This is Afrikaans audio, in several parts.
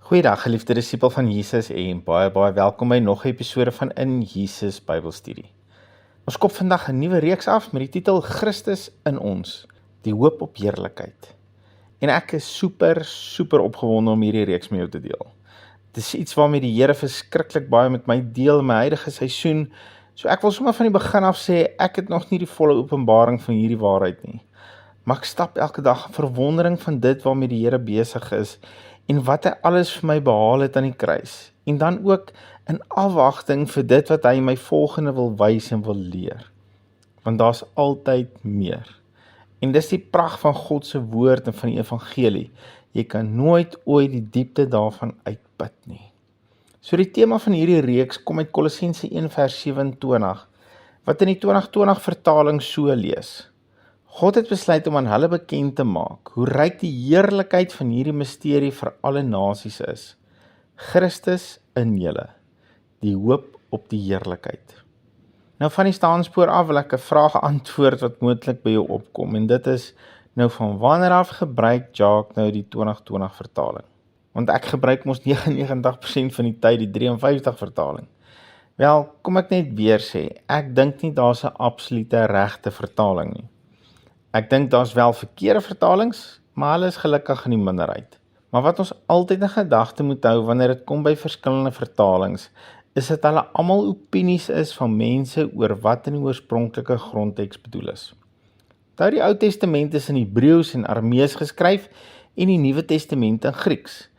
Goeiedag geliefde disipel van Jesus en baie welkom by nog 'n episode van In Jesus Bybelstudie. Ons kop vandag 'n nuwe reeks af met die titel Christus in ons, die hoop op heerlikheid. En ek is super opgewonde om hierdie reeks met jou te deel. Dit is iets waarmee die Here verskriklik baie met my deel in my huidige seisoen, so ek wil sommer van die begin af sê, ek het nog nie die volle openbaring van hierdie waarheid nie. Maar ek stap elke dag in verwondering van dit waarmee die Here besig is, en wat hy alles vir my behaal het aan die kruis, en dan ook in afwagting vir dit wat hy my volgende wil wys en wil leer. Want daar's altyd meer. En dis die pragt van God se woord en van die evangelie. Jy kan nooit ooit die diepte daarvan uitput nie. So die tema van hierdie reeks kom uit Kolossense 1 vers 27, wat in die 2020 vertaling so lees. God het besluit om aan hulle bekend te maak hoe ryk die heerlikheid van hierdie misterie vir alle nasies is. Christus in julle, die hoop op die heerlikheid. Nou van die staanspoor af wil ek 'n vraag antwoord wat moontlik by jou opkom, en dit is, nou van wanneer af gebruik Jacques nou die 2020 vertaling? Want ek gebruik mos 99% van die tyd die 53 vertaling. Wel, kom ek net weer sê, ek dink nie daar's 'n absolute regte vertaling nie. Ek dink daar's wel verkeerde vertalings, maar hulle is gelukkig in die minderheid. Maar wat ons altyd in gedagte moet hou wanneer dit kom by verskillende vertalings, is dat hulle almal opinies is van mense oor wat in die oorspronklike grondteks bedoel is. Onthou, die Ou Testament is in Hebreëus en Aramees geskryf en die Nuwe Testament in Grieks.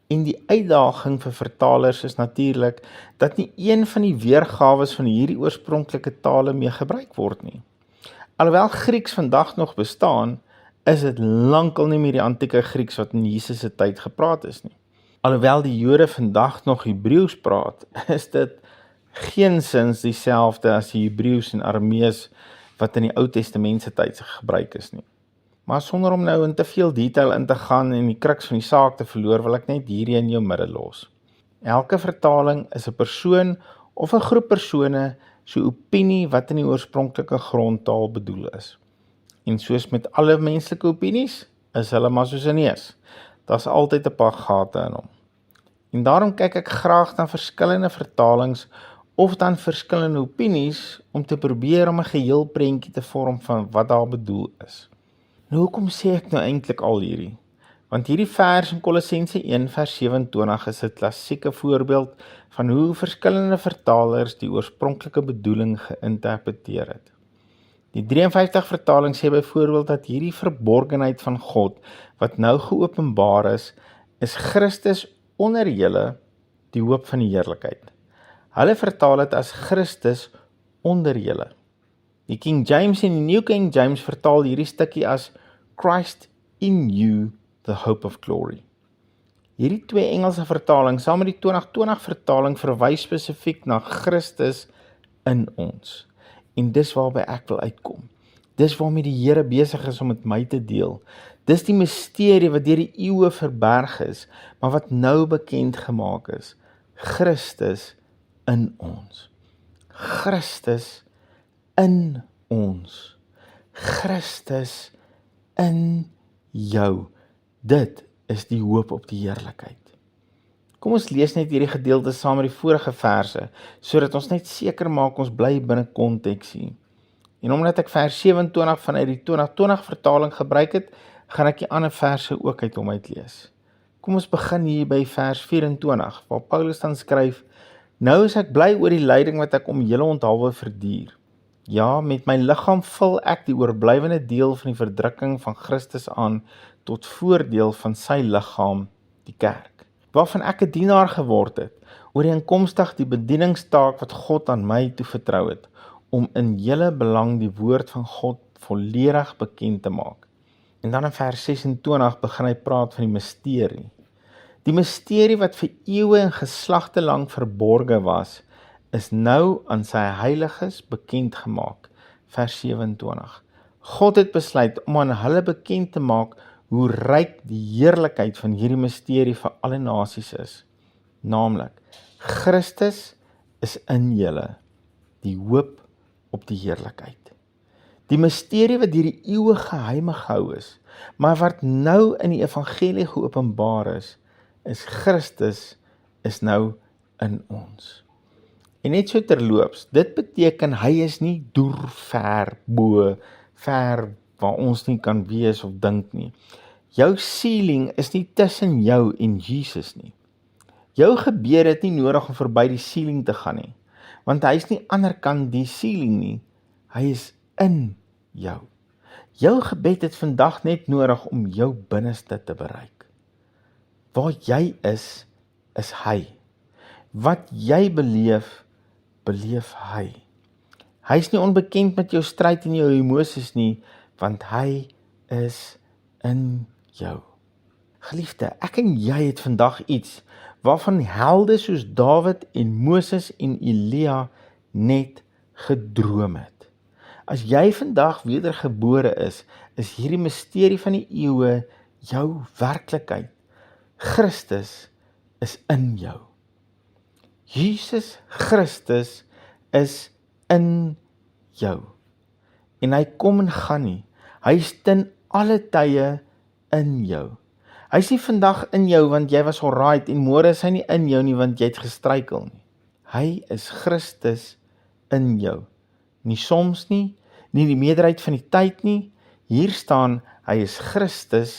En die uitdaging vir vertalers is natuurlik dat nie een van die weergawes van hierdie oorspronklike tale mee gebruik word nie. Alhoewel Grieks vandag nog bestaan, is dit lankal nie meer die antieke Grieks wat in Jesus se tyd gepraat is nie. Alhoewel die Jode vandag nog Hebreëus praat, is dit geensins dieselfde as die Hebreëus en Aramees wat in die Ou Testament se tyd gebruik is nie. Maar sonder om nou in te veel detail in te gaan en die kruks van die saak te verloor, wil ek net hierdie in jou midde los. Elke vertaling is 'n persoon of 'n groep persone se opinie wat in die oorspronklike grondtaal bedoel is. En soos met alle menslike opinies, is hulle maar soos 'n neus. Daar's altyd 'n paar gate in hom. En daarom kyk ek graag na verskillende vertalings of dan verskillende opinies om te probeer om 'n geheel prentjie te vorm van wat daar bedoel is. Nou hoekom sê ek nou eintlik al hierdie? Want hierdie vers in Kolossense 1 vers 27 is 'n klassieke voorbeeld van hoe verskillende vertalers die oorspronklike bedoeling geïnterpreteer het. Die 53 vertaling sê byvoorbeeld dat hierdie verborgenheid van God, wat nou geopenbaar is Christus onder julle, die hoop van die heerlikheid. Hulle vertaal dit as Christus onder julle. Die King James en die New King James vertaal hierdie stukkie as Christ in you, the hope of glory. Hierdie twee Engelse vertalings, saam met die 2020 vertaling, verwys spesifiek na Christus in ons. En dis waarby ek wil uitkom. Dis waarmee die Here besig is om met my te deel. Dis die misterie wat deur die eeue verberg is, maar wat nou bekend gemaak is. Christus in ons. Christus in ons. Christus in jou. Dit is die hoop op die heerlikheid. Kom ons lees net hierdie gedeelte saam met die vorige verse, sodat ons net seker maak ons bly binne konteksie. En omdat ek vers 27 vanuit die 2020 vertaling gebruik het, gaan ek die ander verse ook uit hom uitlees. Kom ons begin hier by vers 24, waar Paulus dan skryf, nou is ek bly oor die lyding wat ek om julle onthaalwe verduur. Ja, met my liggaam vul ek die oorblywende deel van die verdrukking van Christus aan, tot voordeel van sy liggaam, die kerk, waarvan ek 'n dienaar geword het, ooreenkomstig die bedieningstaak wat God aan my toevertrou het, om in julle belang die woord van God volledig bekend te maak. En dan in vers 26 begin hy praat van die misterie. Die misterie wat vir eeue en geslagte lank verborge was, is nou aan sy heiliges bekend gemaak. Vers 27. God het besluit om aan hulle bekend te maak hoe ryk die heerlikheid van hierdie misterie vir alle nasies is. Naamlik, Christus is in julle, die hoop op die heerlikheid. Die misterie wat deur die eeue geheim gehou is, maar wat nou in die evangelie geopenbaar is is Christus is nou in ons. En net so terloops, dit beteken hy is nie deur ver bo, ver waar ons nie kan wees of dink nie. Jou ceiling is nie tussen jou en Jesus nie. Jou gebed het nie nodig om verby die ceiling te gaan nie, want hy is nie ander kant die ceiling nie, hy is in jou. Jou gebed het vandag net nodig om jou binneste te bereik. Waar jy is hy. Wat jy beleef, beleef hy. Hy is nie onbekend met jou stryd en jou emosies nie, want hy is in jou. Geliefde, ek en jy het vandag iets waarvan helde soos Dawid en Moses en Elia net gedroom het. As jy vandag wedergebore is hierdie misterie van die eeue jou werklikheid. Christus is in jou. Jesus Christus is in jou. En hy kom en gaan nie. Hy is ten alle tye in jou. Hy is nie vandag in jou want jy was alright en môre is hy nie in jou nie want jy het gestruikel nie. Hy is Christus in jou. Nie soms nie die meerderheid van die tyd nie. Hier staan, hy is Christus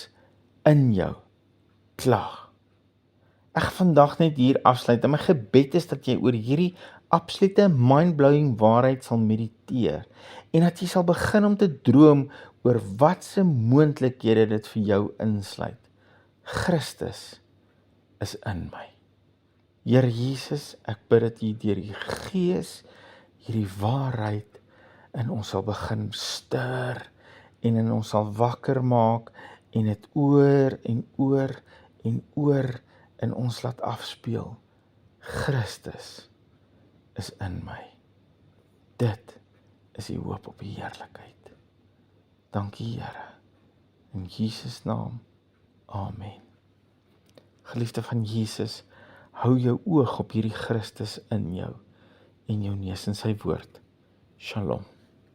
in jou. Klaar. Ek gaan vandag net hier afsluit en my gebed is dat jy oor hierdie absolute mind-blowing waarheid sal mediteer en dat jy sal begin om te droom oor watse moontlikhede dit vir jou insluit. Christus is in my. Here Jesus, ek bid dat jy deur die Gees hierdie waarheid in ons sal begin stir en in ons sal wakker maak en dit oor en oor en oor in ons laat afspeel. Christus is in my. Dit is die hoop op die heerlikheid. Dankie Here. In Jesus naam. Amen. Geliefde van Jesus, hou jou oog op hierdie Christus in jou en jou neus in sy woord. Shalom.